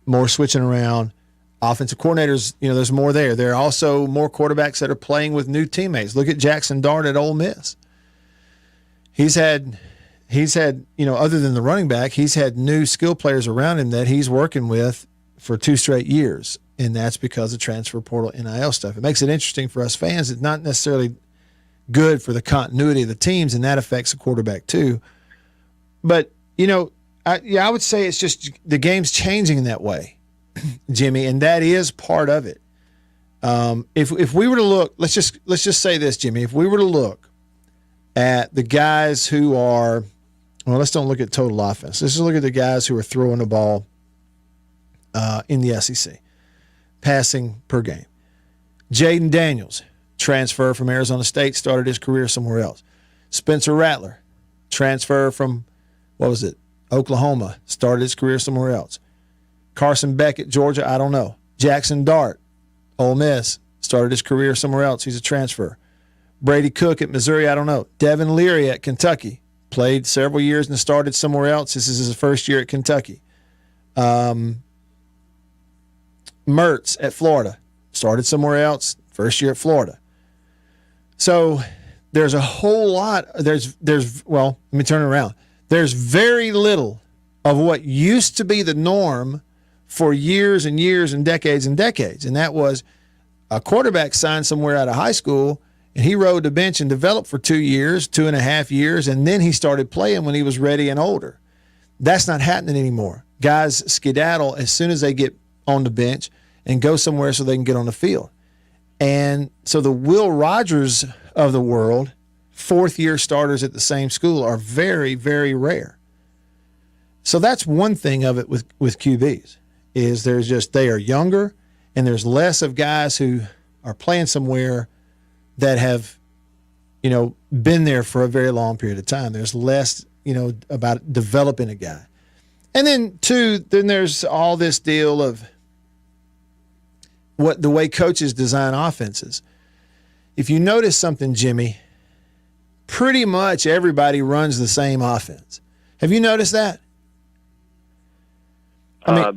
More switching around. Offensive coordinators, there's more there. There are also more quarterbacks that are playing with new teammates. Look at Jackson Dart at Ole Miss. He's had, other than the running back, he's had new skill players around him that he's working with for 2 straight years. And that's because of transfer portal NIL stuff. It makes it interesting for us fans. It's not necessarily good for the continuity of the teams, and that affects the quarterback too. But, I would say it's just the game's changing in that way, Jimmy, and that is part of it. If we were to look, let's just say this, Jimmy. If we were to look at the guys who are, let's don't look at total offense. Let's just look at the guys who are throwing the ball in the SEC, passing per game. Jaden Daniels, transfer from Arizona State, started his career somewhere else. Spencer Rattler, transfer from, Oklahoma, started his career somewhere else. Carson Beck at Georgia, I don't know. Jackson Dart, Ole Miss, started his career somewhere else. He's a transfer. Brady Cook at Missouri, I don't know. Devin Leary at Kentucky, played several years and started somewhere else. This is his first year at Kentucky. Mertz at Florida, started somewhere else, first year at Florida. So there's a whole lot. Let me turn it around. There's very little of what used to be the norm for years and years and decades, and that was a quarterback signed somewhere out of high school And he rode the bench and developed for 2 years, 2.5 years, and then he started playing when he was ready and older. That's not happening anymore. Guys skedaddle as soon as they get on the bench and go somewhere so they can get on the field. And so the Will Rogers of the world, fourth-year starters at the same school, are very, very rare. So that's one thing of it with QBs, is they are younger, and there's less of guys who are playing somewhere that have, been there for a very long period of time. There's less, about developing a guy. And then then there's all this deal of the way coaches design offenses. If you notice something, Jimmy, pretty much everybody runs the same offense. Have you noticed that? For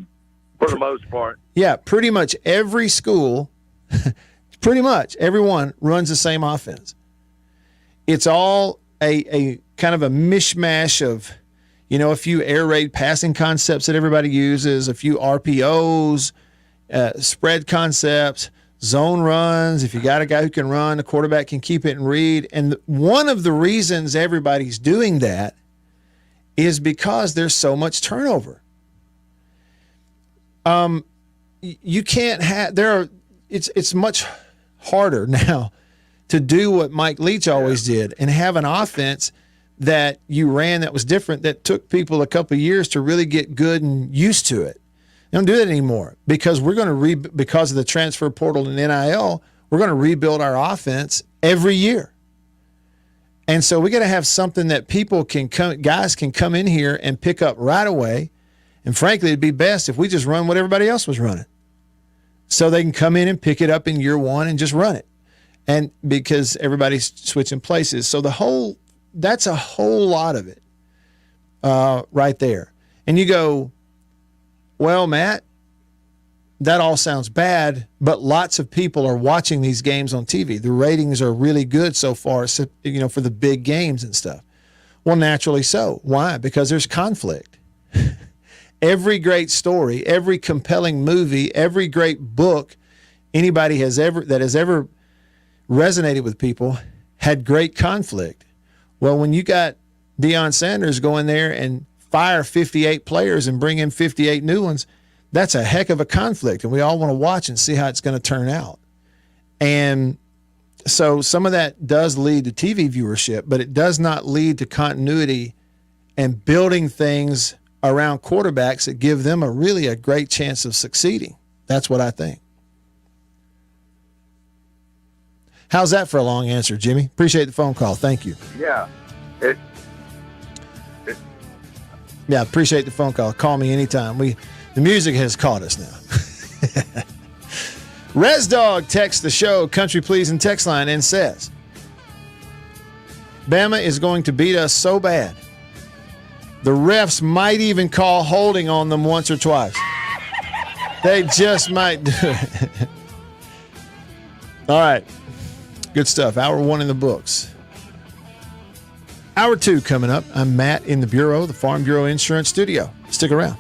the most part. Yeah, pretty much every school, pretty much everyone runs the same offense. It's all a kind of a mishmash of, a few air raid passing concepts that everybody uses, a few RPOs, spread concepts, zone runs. If you got a guy who can run, the quarterback can keep it and read. And one of the reasons everybody's doing that is because there's so much turnover. You can't have it's much harder now to do what Mike Leach always did and have an offense that you ran that was different, that took people a couple of years to really get good and used to it. They don't do that anymore because because of the transfer portal and NIL, we're going to rebuild our offense every year. And so we got to have something that guys can come in here and pick up right away. And frankly, it'd be best if we just run what everybody else was running. So they can come in and pick it up in year one and just run it. And because everybody's switching places. So that's a whole lot of it right there. And you go, well, Matt, that all sounds bad, but lots of people are watching these games on TV. The ratings are really good so far, for the big games and stuff. Well, naturally so. Why? Because there's conflict. Every great story, every compelling movie, every great book anybody that has ever resonated with people had great conflict. Well, when you got Deion Sanders go in there and fire 58 players and bring in 58 new ones, that's a heck of a conflict, and we all want to watch and see how it's going to turn out. And so some of that does lead to TV viewership, but it does not lead to continuity and building things around quarterbacks that give them a great chance of succeeding. That's what I think. How's that for a long answer, Jimmy? Appreciate the phone call. Thank you. Yeah. Yeah, appreciate the phone call. Call me anytime. The music has caught us now. Res Dog texts the show Country Pleasing text line and says, Bama is going to beat us so bad, the refs might even call holding on them once or twice. They just might do it. All right. Good stuff. Hour 1 in the books. Hour 2 coming up. I'm Matt in the Bureau, the Farm Bureau Insurance Studio. Stick around.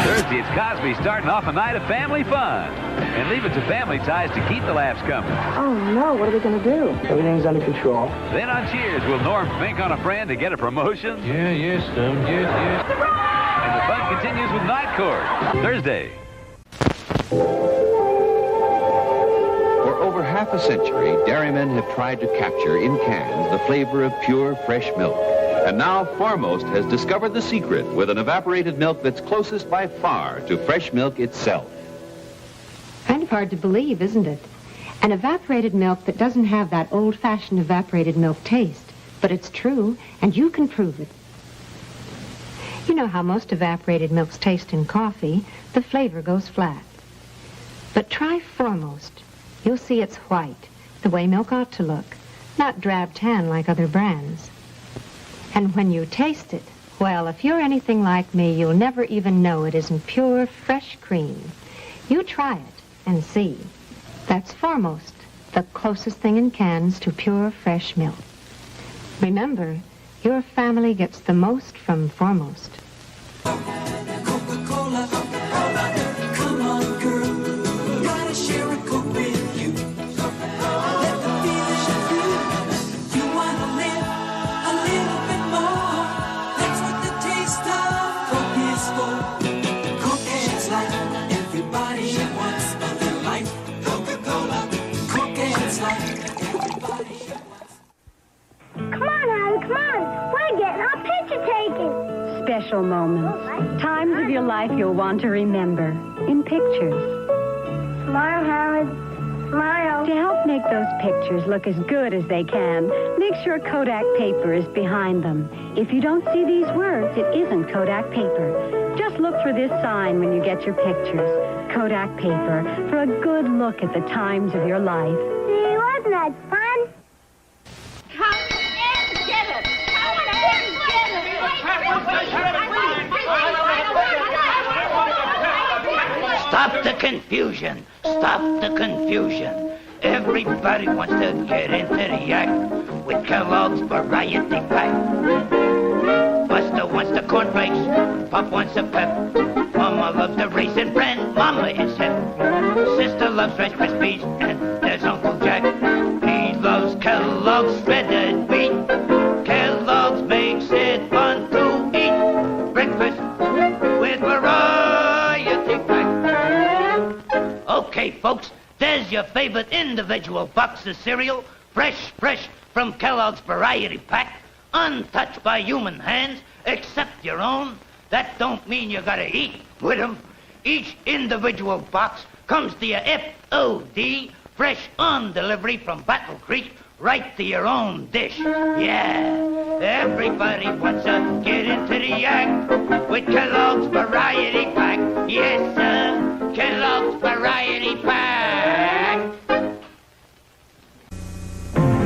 Thursday, it's Cosby starting off a night of family fun. And leave it to Family Ties to keep the laughs coming. Oh, no. What are we going to do? Everything's under control. Then on Cheers, will Norm think on a friend to get a promotion? Yeah, yes, son. Yes. And the fun continues with Night Court, Thursday. For over half a century, dairymen have tried to capture in cans the flavor of pure, fresh milk. And now Foremost has discovered the secret with an evaporated milk that's closest by far to fresh milk itself. Kind of hard to believe, isn't it? An evaporated milk that doesn't have that old-fashioned evaporated milk taste. But it's true, and you can prove it. You know how most evaporated milks taste in coffee. The flavor goes flat. But try Foremost. You'll see it's white, the way milk ought to look, not drab tan like other brands. And when you taste it, well, if you're anything like me, you'll never even know it isn't pure, fresh cream. You try it and see. That's Foremost, the closest thing in cans to pure, fresh milk. Remember, Your family gets the most from Foremost. Coca-Cola, come on, girl. Gotta share a Coke with you. Let the feeling show through. You wanna live a little bit more. That's what the taste of Coke is for. Coke is life. Everybody wants a little life. Coca-Cola, Coke is life. Everybody wants. Come on, Harry, come on. We're getting our picture taken. Special moments. Times of your life you'll want to remember. In pictures. Smile, Howard. Smile. To help make those pictures look as good as they can, make sure Kodak paper is behind them. If you don't see these words, it isn't Kodak paper. Just look for this sign when you get your pictures. Kodak paper, for a good look at the times of your life. See, wasn't that fun? Come and get it. Come and get Stop the confusion. Stop the confusion. Everybody wants to get into the act with Kellogg's Variety Pack. Buster wants the cornflakes. Pop wants a pep. Mama loves the Raisin Bran. Mama is hip. Sister loves Rice Krispies. And there's Uncle Jack. He loves Kellogg's shredded wheat. Kellogg's makes it fun to eat. Breakfast with Variety Pack. Okay, folks, there's your favorite individual box of cereal, fresh from Kellogg's Variety Pack, untouched by human hands, except your own. That don't mean you gotta eat with 'em. Each individual box comes to you FOD, fresh on delivery from Battle Creek, right to your own dish. Yeah, everybody wants to get into the act with Kellogg's Variety Pack. Yes, sir, Kellogg's Variety Pack.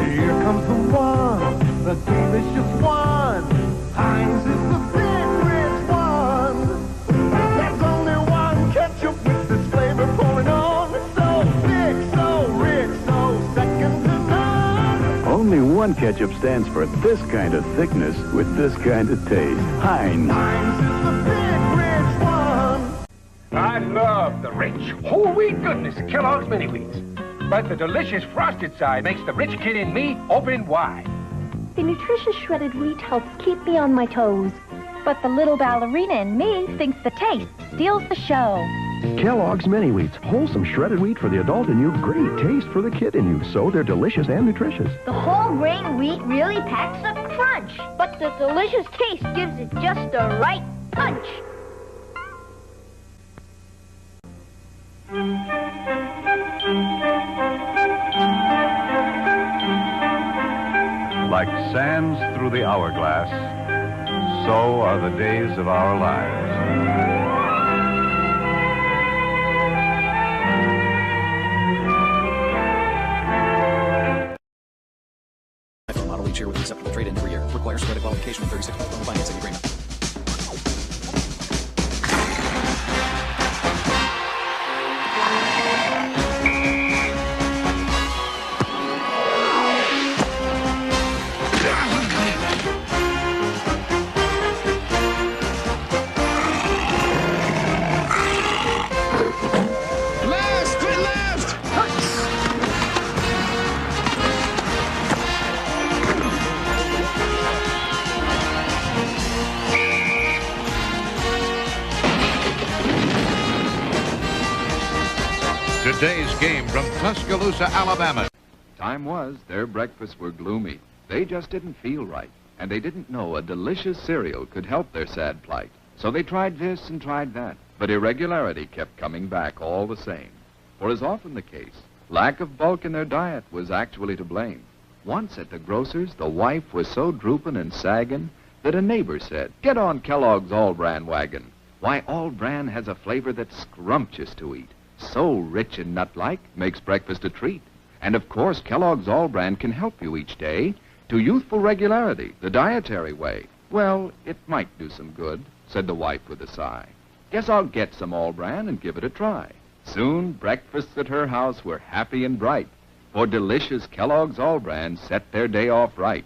Here comes the one, the delicious one. Heinz is the big rich one. There's only one ketchup with this flavor pouring on. So thick, so rich, so second to none. Only one ketchup stands for this kind of thickness with this kind of taste. Heinz. Heinz is the big rich one. I love the rich, whole wheat goodness of Kellogg's Mini Wheats. But the delicious frosted side makes the rich kid in me open wide. The nutritious shredded wheat helps keep me on my toes. But the little ballerina in me thinks the taste steals the show. Kellogg's Mini Wheats, wholesome shredded wheat for the adult in you, great taste for the kid in you, so they're delicious and nutritious. The whole grain wheat really packs a crunch, but the delicious taste gives it just the right punch. Like sands through the hourglass, so are the days of our lives. Model each year with acceptable trade-in every year. Requires credit qualification and 36-month loan financing agreement. Today's game from Tuscaloosa, Alabama. Time was, their breakfasts were gloomy. They just didn't feel right. And they didn't know a delicious cereal could help their sad plight. So they tried this and tried that. But irregularity kept coming back all the same. For as often the case, lack of bulk in their diet was actually to blame. Once at the grocer's, the wife was so drooping and sagging that a neighbor said, "Get on Kellogg's All-Bran wagon. Why, All-Bran has a flavor that's scrumptious to eat. So rich and nut-like, makes breakfast a treat. And of course, Kellogg's All-Bran can help you each day to youthful regularity, the dietary way." "Well, it might do some good," said the wife with a sigh. "Guess I'll get some All-Bran and give it a try." Soon, breakfasts at her house were happy and bright, for delicious Kellogg's All-Bran set their day off right.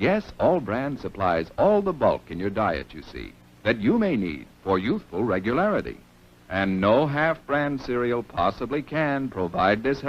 Yes, All Bran supplies all the bulk in your diet, you see, that you may need for youthful regularity. And no half-brand cereal possibly can provide this